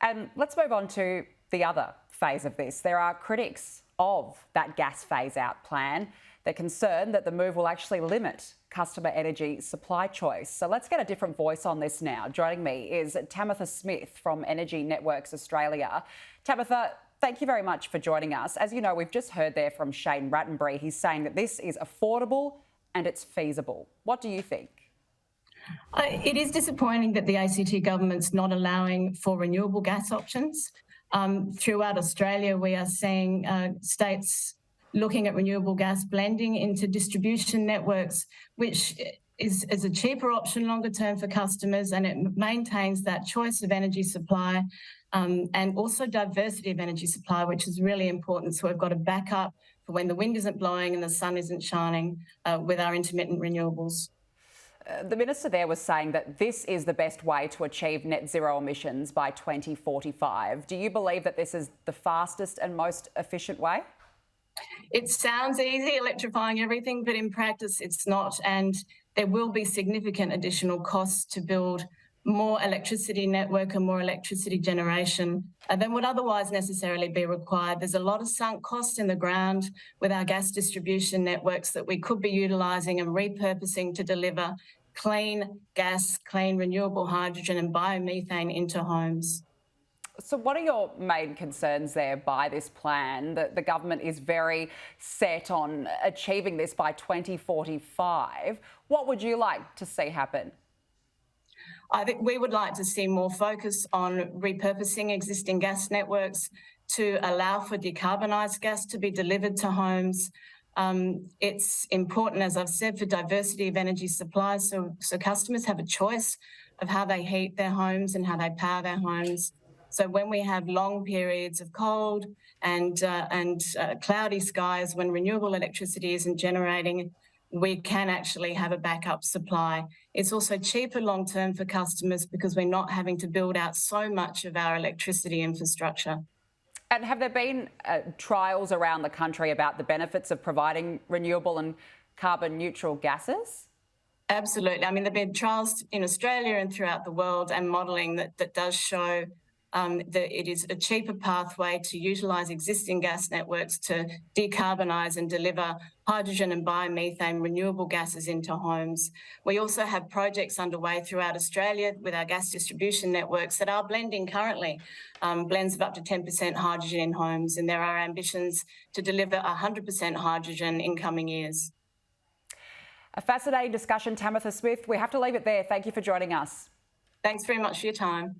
And let's move on to the other phase of this. There are critics of that gas phase-out plan. They're concerned that the move will actually limit customer energy supply choice. So let's get a different voice on this now. Joining me is Tamatha Smith from Energy Networks Australia. Tamatha, thank you very much for joining us. As you know, we've just heard there from Shane Rattenbury. He's saying that this is affordable and it's feasible. What do you think? It is disappointing that the ACT government's not allowing for renewable gas options. Throughout Australia, we are seeing states looking at renewable gas blending into distribution networks, which is a cheaper option longer term for customers, and it maintains that choice of energy supply and also diversity of energy supply, which is really important. So we've got a backup for when the wind isn't blowing and the sun isn't shining with our intermittent renewables. The Minister there was saying that this is the best way to achieve net zero emissions by 2045. Do you believe that this is the fastest and most efficient way? It sounds easy, electrifying everything, but in practice it's not. And there will be significant additional costs to build more electricity network and more electricity generation than would otherwise necessarily be required. There's a lot of sunk cost in the ground with our gas distribution networks that we could be utilising and repurposing to deliver clean gas, clean renewable hydrogen and biomethane into homes. So what are your main concerns there by this plan? The government is very set on achieving this by 2045. What would you like to see happen? I think we would like to see more focus on repurposing existing gas networks to allow for decarbonised gas to be delivered to homes. It's important, as I've said, for diversity of energy supply, so customers have a choice of how they heat their homes and how they power their homes. So when we have long periods of cold and cloudy skies, when renewable electricity isn't generating, we can actually have a backup supply. It's also cheaper long term for customers because we're not having to build out so much of our electricity infrastructure. And have there been trials around the country about the benefits of providing renewable and carbon neutral gases? Absolutely. I mean, there have been trials in Australia and throughout the world and modelling that does show that it is a cheaper pathway to utilise existing gas networks to decarbonise and deliver hydrogen and biomethane renewable gases into homes. We also have projects underway throughout Australia with our gas distribution networks that are blending currently, blends of up to 10% hydrogen in homes, and there are ambitions to deliver 100% hydrogen in coming years. A fascinating discussion, Tamatha Smith. We have to leave it there. Thank you for joining us. Thanks very much for your time.